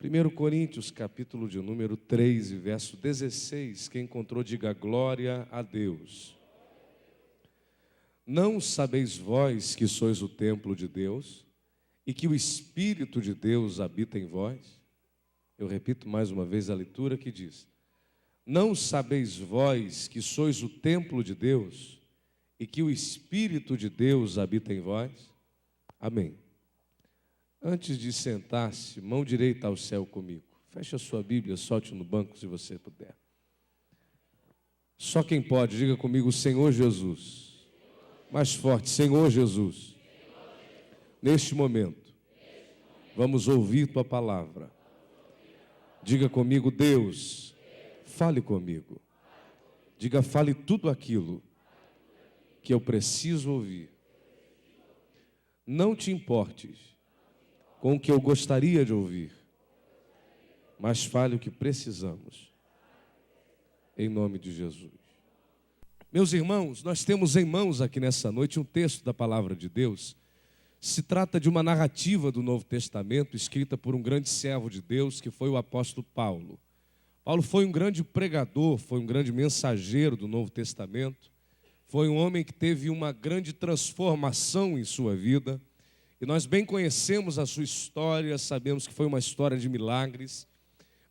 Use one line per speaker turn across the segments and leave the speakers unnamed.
1 Coríntios, capítulo de número 3, e verso 16, quem encontrou, diga glória a Deus. Não sabeis vós que sois o templo de Deus e que o Espírito de Deus habita em vós? Eu repito mais uma vez a leitura que diz: não sabeis vós que sois o templo de Deus e que o Espírito de Deus habita em vós? Amém. Antes de sentar-se, mão direita ao céu comigo. Feche a sua Bíblia, solte no banco se você puder. Só quem pode, diga comigo, Senhor Jesus. Mais forte, Senhor Jesus. Neste momento, vamos ouvir tua palavra. Diga comigo, Deus, fale comigo. Diga, fale tudo aquilo que eu preciso ouvir. Não te importes com o que eu gostaria de ouvir, mas fale o que precisamos, em nome de Jesus. Meus irmãos, nós temos em mãos aqui nessa noite um texto da palavra de Deus. Se trata de uma narrativa do Novo Testamento, escrita por um grande servo de Deus, que foi o apóstolo Paulo. Paulo foi um grande pregador, foi um grande mensageiro do Novo Testamento, foi um homem que teve uma grande transformação em sua vida. E nós bem conhecemos a sua história, sabemos que foi uma história de milagres,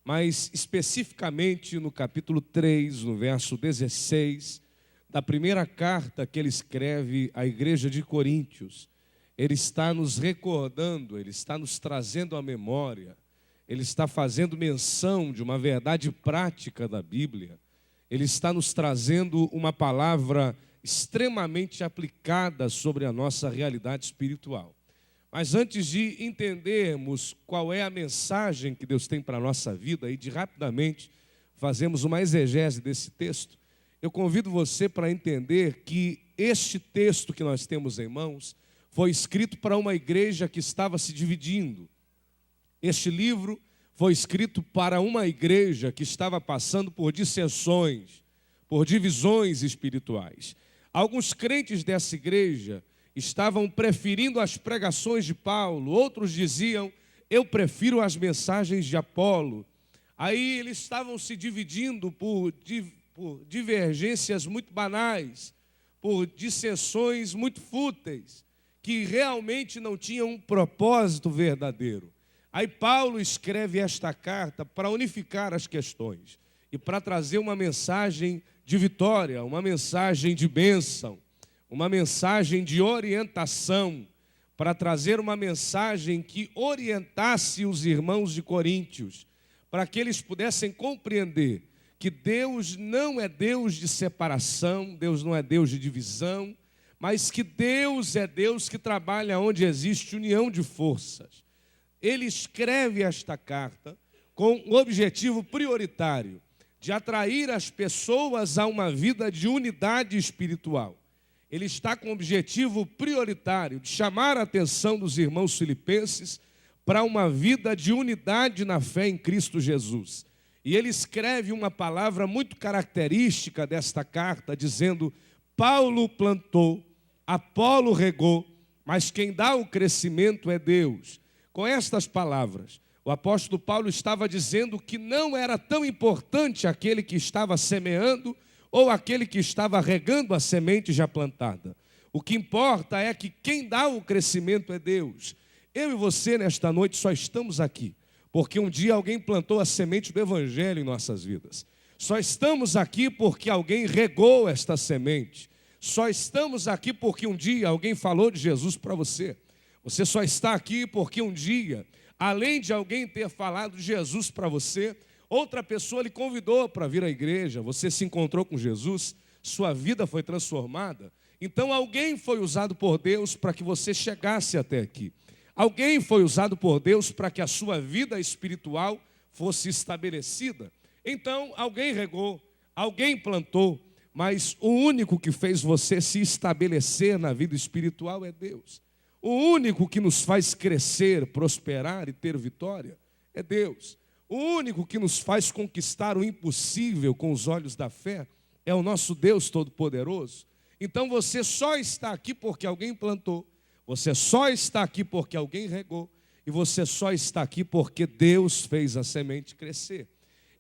mas especificamente no capítulo 3, no verso 16, da primeira carta que ele escreve à igreja de Coríntios, ele está nos recordando, ele está nos trazendo à memória, ele está fazendo menção de uma verdade prática da Bíblia, ele está nos trazendo uma palavra extremamente aplicada sobre a nossa realidade espiritual. Mas antes de entendermos qual é a mensagem que Deus tem para a nossa vida e de rapidamente fazermos uma exegese desse texto, eu convido você para entender que este texto que nós temos em mãos foi escrito para uma igreja que estava se dividindo. Este livro foi escrito para uma igreja que estava passando por dissensões, por divisões espirituais. Alguns crentes dessa igreja estavam preferindo as pregações de Paulo, outros diziam, eu prefiro as mensagens de Apolo. Aí eles estavam se dividindo por divergências muito banais, por dissensões muito fúteis, que realmente não tinham um propósito verdadeiro. Aí Paulo escreve esta carta para unificar as questões e para trazer uma mensagem de vitória, uma mensagem de bênção, uma mensagem de orientação, para trazer uma mensagem que orientasse os irmãos de Coríntios, para que eles pudessem compreender que Deus não é Deus de separação, Deus não é Deus de divisão, mas que Deus é Deus que trabalha onde existe união de forças. Ele escreve esta carta com o objetivo prioritário de atrair as pessoas a uma vida de unidade espiritual. Ele está com o objetivo prioritário de chamar a atenção dos irmãos filipenses para uma vida de unidade na fé em Cristo Jesus. E ele escreve uma palavra muito característica desta carta, dizendo, Paulo plantou, Apolo regou, mas quem dá o crescimento é Deus. Com estas palavras, o apóstolo Paulo estava dizendo que não era tão importante aquele que estava semeando ou aquele que estava regando a semente já plantada. O que importa é que quem dá o crescimento é Deus. Eu e você, nesta noite, só estamos aqui porque um dia alguém plantou a semente do Evangelho em nossas vidas. Só estamos aqui porque alguém regou esta semente. Só estamos aqui porque um dia alguém falou de Jesus para você. Você só está aqui porque um dia, além de alguém ter falado de Jesus para você, outra pessoa lhe convidou para vir à igreja, você se encontrou com Jesus, sua vida foi transformada. Então alguém foi usado por Deus para que você chegasse até aqui. Alguém foi usado por Deus para que a sua vida espiritual fosse estabelecida. Então alguém regou, alguém plantou, mas o único que fez você se estabelecer na vida espiritual é Deus. O único que nos faz crescer, prosperar e ter vitória é Deus. O único que nos faz conquistar o impossível com os olhos da fé é o nosso Deus Todo-Poderoso. Então você só está aqui porque alguém plantou, você só está aqui porque alguém regou, e você só está aqui porque Deus fez a semente crescer.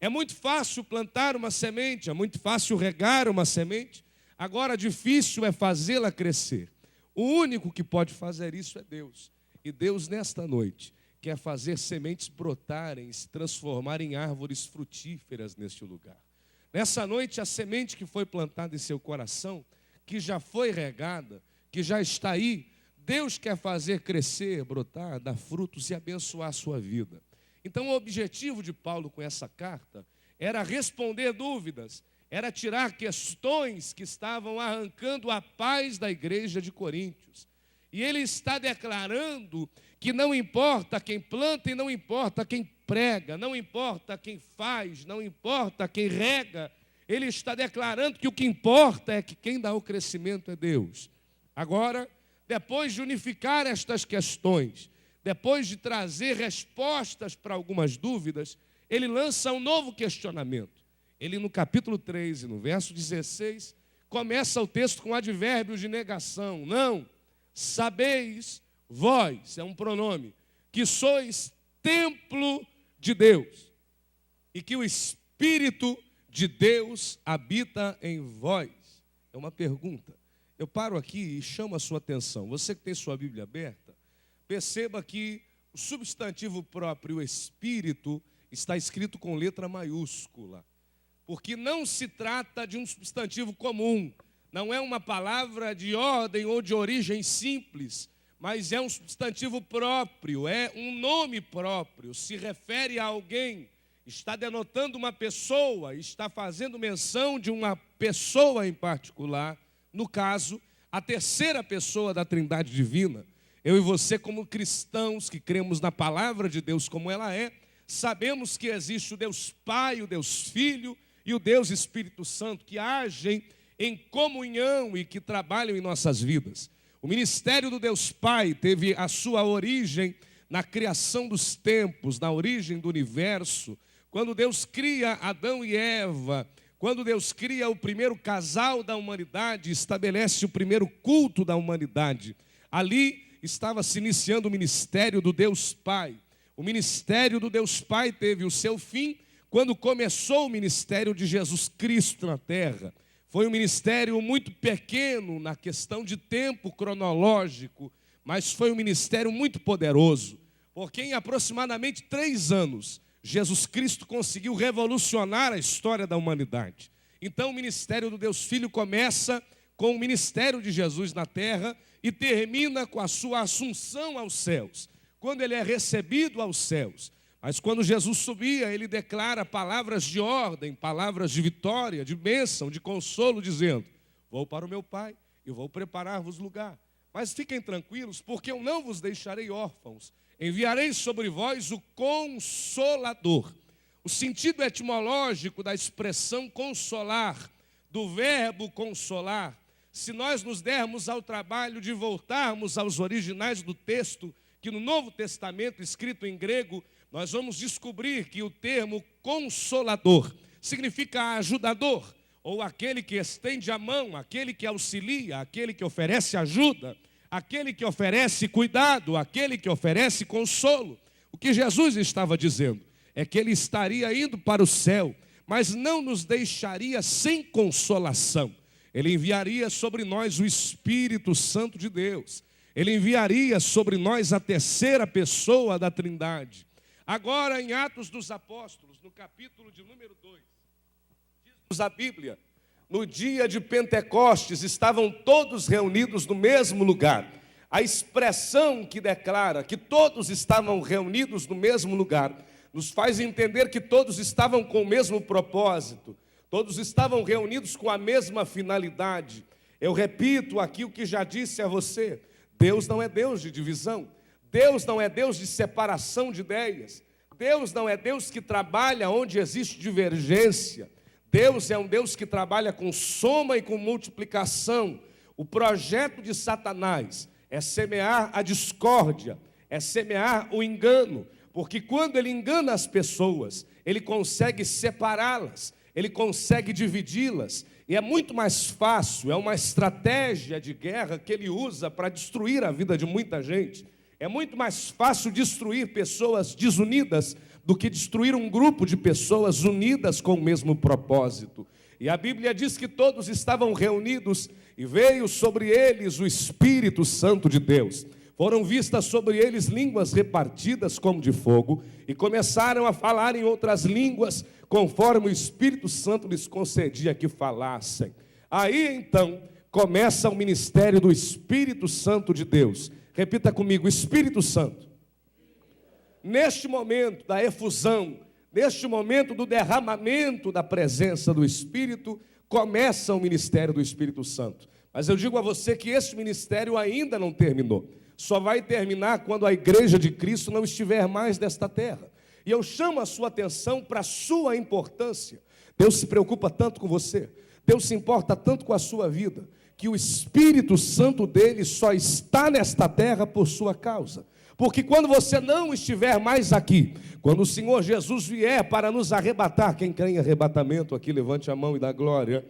É muito fácil plantar uma semente, é muito fácil regar uma semente, agora difícil é fazê-la crescer. O único que pode fazer isso é Deus. E Deus, nesta noite, quer fazer sementes brotarem, se transformarem em árvores frutíferas neste lugar. Nessa noite, a semente que foi plantada em seu coração, que já foi regada, que já está aí, Deus quer fazer crescer, brotar, dar frutos e abençoar a sua vida. Então, o objetivo de Paulo com essa carta era responder dúvidas, era tirar questões que estavam arrancando a paz da igreja de Coríntios. E ele está declarando que não importa quem planta e não importa quem prega, não importa quem faz, não importa quem rega, ele está declarando que o que importa é que quem dá o crescimento é Deus. Agora, depois de unificar estas questões, depois de trazer respostas para algumas dúvidas, ele lança um novo questionamento. Ele, no capítulo 3, no verso 16, começa o texto com advérbios de negação. Não, sabeis vós, é um pronome, que sois templo de Deus e que o Espírito de Deus habita em vós. É uma pergunta. Eu paro aqui e chamo a sua atenção. Você que tem sua Bíblia aberta, perceba que o substantivo próprio Espírito está escrito com letra maiúscula, porque não se trata de um substantivo comum, não é uma palavra de ordem ou de origem simples, mas é um substantivo próprio, é um nome próprio, se refere a alguém, está denotando uma pessoa, está fazendo menção de uma pessoa em particular, no caso, a terceira pessoa da Trindade Divina. Eu e você, como cristãos que cremos na palavra de Deus como ela é, sabemos que existe o Deus Pai, o Deus Filho e o Deus Espírito Santo, que agem em comunhão e que trabalham em nossas vidas. O ministério do Deus Pai teve a sua origem na criação dos tempos, na origem do universo, quando Deus cria Adão e Eva, quando Deus cria o primeiro casal da humanidade, estabelece o primeiro culto da humanidade. Ali estava se iniciando o ministério do Deus Pai. O ministério do Deus Pai teve o seu fim quando começou o ministério de Jesus Cristo na terra. Foi um ministério muito pequeno na questão de tempo cronológico, mas foi um ministério muito poderoso, porque em aproximadamente 3 anos, Jesus Cristo conseguiu revolucionar a história da humanidade. Então o ministério do Deus Filho começa com o ministério de Jesus na terra e termina com a sua assunção aos céus, quando ele é recebido aos céus. Mas quando Jesus subia, ele declara palavras de ordem, palavras de vitória, de bênção, de consolo, dizendo: vou para o meu Pai e vou preparar-vos lugar. Mas fiquem tranquilos, porque eu não vos deixarei órfãos. Enviarei sobre vós o Consolador. O sentido etimológico da expressão consolar, do verbo consolar, se nós nos dermos ao trabalho de voltarmos aos originais do texto, que no Novo Testamento, escrito em grego, nós vamos descobrir que o termo consolador significa ajudador, ou aquele que estende a mão, aquele que auxilia, aquele que oferece ajuda, aquele que oferece cuidado, aquele que oferece consolo. O que Jesus estava dizendo é que ele estaria indo para o céu, mas não nos deixaria sem consolação. Ele enviaria sobre nós o Espírito Santo de Deus. Ele enviaria sobre nós a terceira pessoa da Trindade. Agora, em Atos dos Apóstolos, no capítulo de número 2, diz a Bíblia: no dia de Pentecostes estavam todos reunidos no mesmo lugar. A expressão que declara que todos estavam reunidos no mesmo lugar nos faz entender que todos estavam com o mesmo propósito, todos estavam reunidos com a mesma finalidade. Eu repito aqui o que já disse a você: Deus não é Deus de divisão, Deus não é Deus de separação de ideias, Deus não é Deus que trabalha onde existe divergência. Deus é um Deus que trabalha com soma e com multiplicação. O projeto de Satanás é semear a discórdia, é semear o engano, porque quando ele engana as pessoas, ele consegue separá-las, ele consegue dividi-las, e é muito mais fácil, é uma estratégia de guerra que ele usa para destruir a vida de muita gente. É muito mais fácil destruir pessoas desunidas do que destruir um grupo de pessoas unidas com o mesmo propósito. E a Bíblia diz que todos estavam reunidos e veio sobre eles o Espírito Santo de Deus. Foram vistas sobre eles línguas repartidas como de fogo e começaram a falar em outras línguas, conforme o Espírito Santo lhes concedia que falassem. Aí então começa o ministério do Espírito Santo de Deus. Repita comigo: Espírito Santo. Neste momento da efusão, neste momento do derramamento da presença do Espírito, começa o ministério do Espírito Santo. Mas eu digo a você que esse ministério ainda não terminou. Só vai terminar quando a igreja de Cristo não estiver mais nesta terra. E eu chamo a sua atenção para a sua importância. Deus se preocupa tanto com você, Deus se importa tanto com a sua vida, que o Espírito Santo dele só está nesta terra por sua causa. Porque quando você não estiver mais aqui, quando o Senhor Jesus vier para nos arrebatar, quem crê em arrebatamento aqui, levante a mão e dá glória.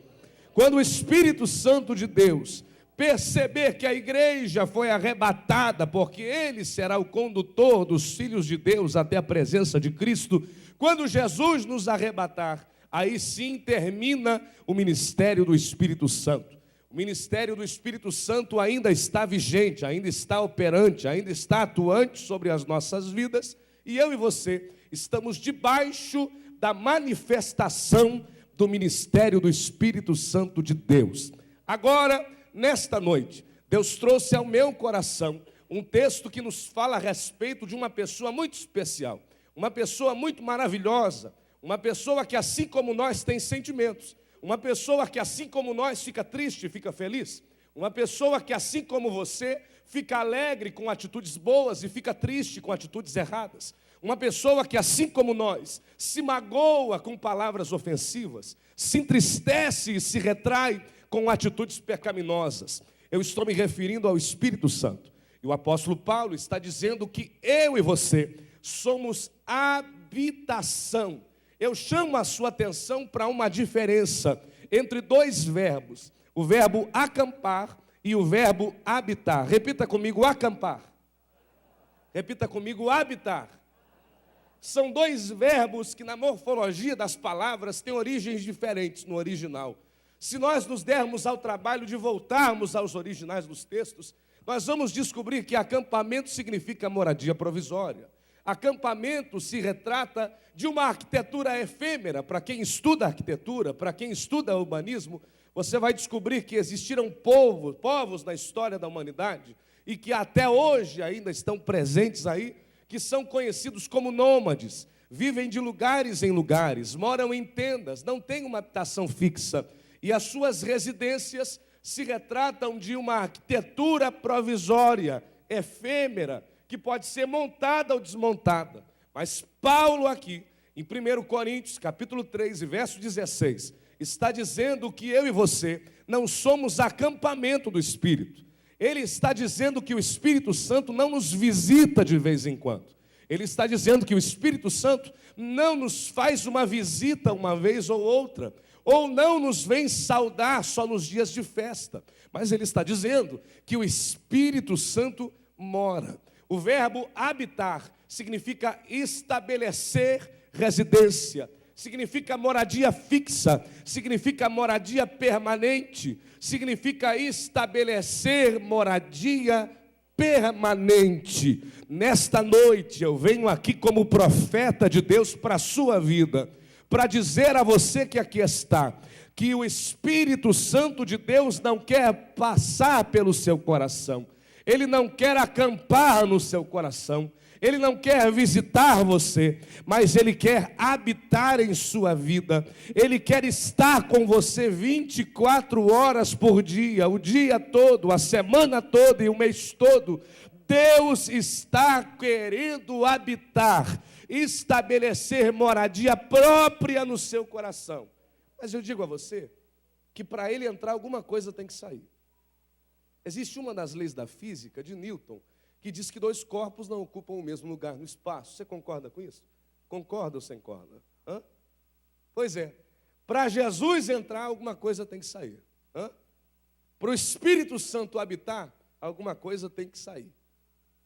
Quando o Espírito Santo de Deus perceber que a igreja foi arrebatada, porque ele será o condutor dos filhos de Deus até a presença de Cristo, quando Jesus nos arrebatar, aí sim termina o ministério do Espírito Santo. O ministério do Espírito Santo ainda está vigente, ainda está operante, ainda está atuante sobre as nossas vidas, e eu e você estamos debaixo da manifestação do ministério do Espírito Santo de Deus. Agora, nesta noite, Deus trouxe ao meu coração um texto que nos fala a respeito de uma pessoa muito especial, uma pessoa muito maravilhosa, uma pessoa que, assim como nós, tem sentimentos, uma pessoa que, assim como nós, fica triste, fica feliz, uma pessoa que, assim como você, fica alegre com atitudes boas e fica triste com atitudes erradas, uma pessoa que, assim como nós, se magoa com palavras ofensivas, se entristece e se retrai com atitudes pecaminosas. Eu estou me referindo ao Espírito Santo. E o apóstolo Paulo está dizendo que eu e você somos habitação. Eu chamo a sua atenção para uma diferença entre dois verbos, o verbo acampar e o verbo habitar. Repita comigo: acampar. Repita comigo: habitar. São dois verbos que na morfologia das palavras têm origens diferentes no original. Se nós nos dermos ao trabalho de voltarmos aos originais dos textos, nós vamos descobrir que acampamento significa moradia provisória. Acampamento se retrata de uma arquitetura efêmera. Para quem estuda arquitetura, para quem estuda urbanismo, você vai descobrir que existiram povos na história da humanidade e que até hoje ainda estão presentes aí, que são conhecidos como nômades, vivem de lugares em lugares, moram em tendas, não têm uma habitação fixa, e as suas residências se retratam de uma arquitetura provisória, efêmera, que pode ser montada ou desmontada. Mas Paulo aqui, em 1 Coríntios, capítulo 3, verso 16, está dizendo que eu e você não somos acampamento do Espírito. Ele está dizendo que o Espírito Santo não nos visita de vez em quando. Ele está dizendo que o Espírito Santo não nos faz uma visita uma vez ou outra, ou não nos vem saudar só nos dias de festa. Mas ele está dizendo que o Espírito Santo mora. O verbo habitar significa estabelecer residência, significa moradia fixa, significa moradia permanente, significa estabelecer moradia permanente. Nesta noite eu venho aqui como profeta de Deus para a sua vida, para dizer a você que aqui está, que o Espírito Santo de Deus não quer passar pelo seu coração, ele não quer acampar no seu coração, ele não quer visitar você, mas ele quer habitar em sua vida, ele quer estar com você 24 horas por dia, o dia todo, a semana toda e o mês todo. Deus está querendo habitar, estabelecer moradia própria no seu coração. Mas eu digo a você que para ele entrar alguma coisa tem que sair. Existe uma das leis da física de Newton que diz que dois corpos não ocupam o mesmo lugar no espaço. Você concorda com isso? Concorda ou sem corda? Pois é, para Jesus entrar, alguma coisa tem que sair. Para o Espírito Santo habitar, alguma coisa tem que sair.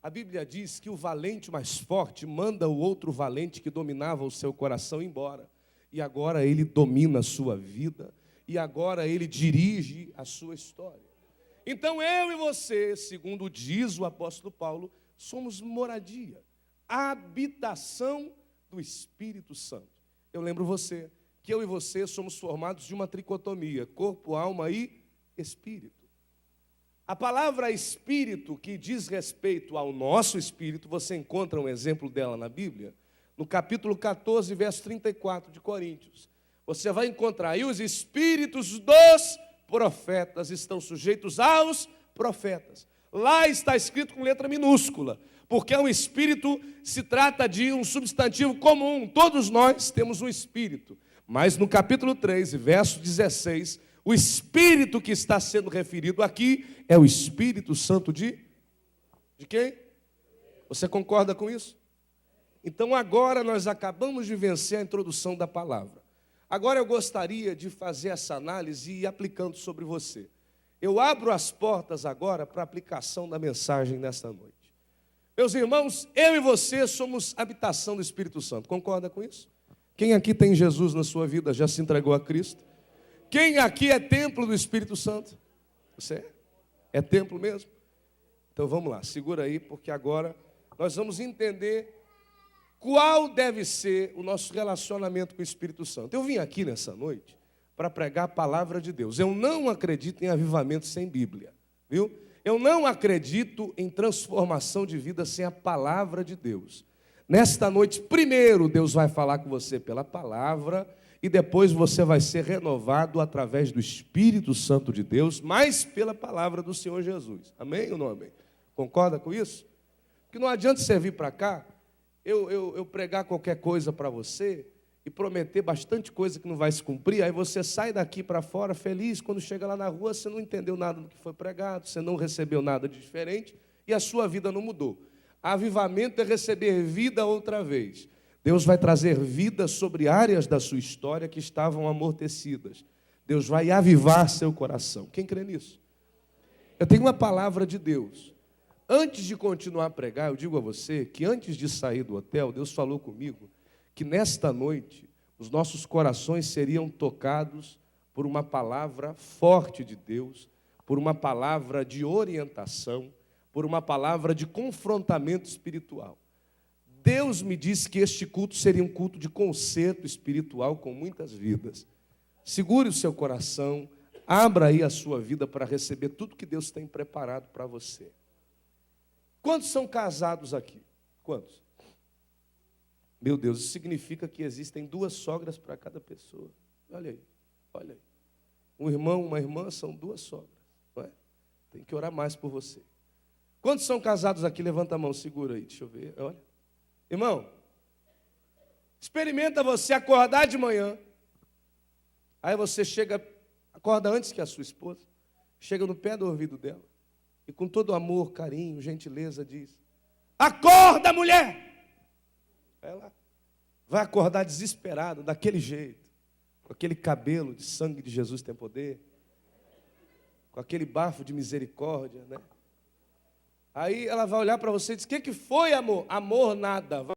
A Bíblia diz que o valente mais forte manda o outro valente que dominava o seu coração embora. E agora ele domina a sua vida. E agora ele dirige a sua história. Então eu e você, segundo diz o apóstolo Paulo, somos moradia, habitação do Espírito Santo. Eu lembro você que eu e você somos formados de uma tricotomia, corpo, alma e espírito. A palavra espírito, que diz respeito ao nosso espírito, você encontra um exemplo dela na Bíblia, no capítulo 14, verso 34 de Coríntios. Você vai encontrar aí os espíritos dos profetas estão sujeitos aos profetas. Lá está escrito com letra minúscula, porque um espírito se trata de um substantivo comum. Todos nós temos um espírito. Mas no capítulo 3, verso 16, o espírito que está sendo referido aqui é o Espírito Santo de quem? Você concorda com isso? Então agora nós acabamos de vencer a introdução da palavra. Agora eu gostaria de fazer essa análise e ir aplicando sobre você. Eu abro as portas agora para a aplicação da mensagem nesta noite. Meus irmãos, eu e você somos habitação do Espírito Santo. Concorda com isso? Quem aqui tem Jesus na sua vida já se entregou a Cristo? Quem aqui é templo do Espírito Santo? Você é? É templo mesmo? Então vamos lá, segura aí, porque agora nós vamos entender qual deve ser o nosso relacionamento com o Espírito Santo. Eu vim aqui nessa noite para pregar a palavra de Deus. Eu não acredito em avivamento sem Bíblia, viu? Eu não acredito em transformação de vida sem a palavra de Deus. Nesta noite, primeiro Deus vai falar com você pela palavra e depois você vai ser renovado através do Espírito Santo de Deus, mas pela palavra do Senhor Jesus. Amém ou não amém? Concorda com isso? Porque não adianta você vir para cá, eu pregar qualquer coisa para você e prometer bastante coisa que não vai se cumprir, aí você sai daqui para fora feliz, quando chega lá na rua você não entendeu nada do que foi pregado, você não recebeu nada de diferente e a sua vida não mudou. Avivamento é receber vida outra vez. Deus vai trazer vida sobre áreas da sua história que estavam amortecidas. Deus vai avivar seu coração. Quem crê nisso? Eu tenho uma palavra de Deus. Antes de continuar a pregar, eu digo a você que antes de sair do hotel, Deus falou comigo que nesta noite os nossos corações seriam tocados por uma palavra forte de Deus, por uma palavra de orientação, por uma palavra de confrontamento espiritual. Deus me disse que este culto seria um culto de conserto espiritual com muitas vidas. Segure o seu coração, abra aí a sua vida para receber tudo que Deus tem preparado para você. Quantos são casados aqui? Quantos? Meu Deus, isso significa que existem 2 sogras para cada pessoa. Olha aí, olha aí. Um irmão, uma irmã são 2 sogras. Não é? Tem que orar mais por você. Quantos são casados aqui? Levanta a mão, segura aí, deixa eu ver. Olha. Irmão, experimenta você acordar de manhã. Aí você acorda antes que a sua esposa, chega no pé do ouvido dela e com todo amor, carinho, gentileza diz: acorda, mulher! Ela vai acordar desesperada, daquele jeito, com aquele cabelo de sangue de Jesus tem poder, com aquele bafo de misericórdia, né? Aí ela vai olhar para você e diz: o que foi, amor? Amor nada.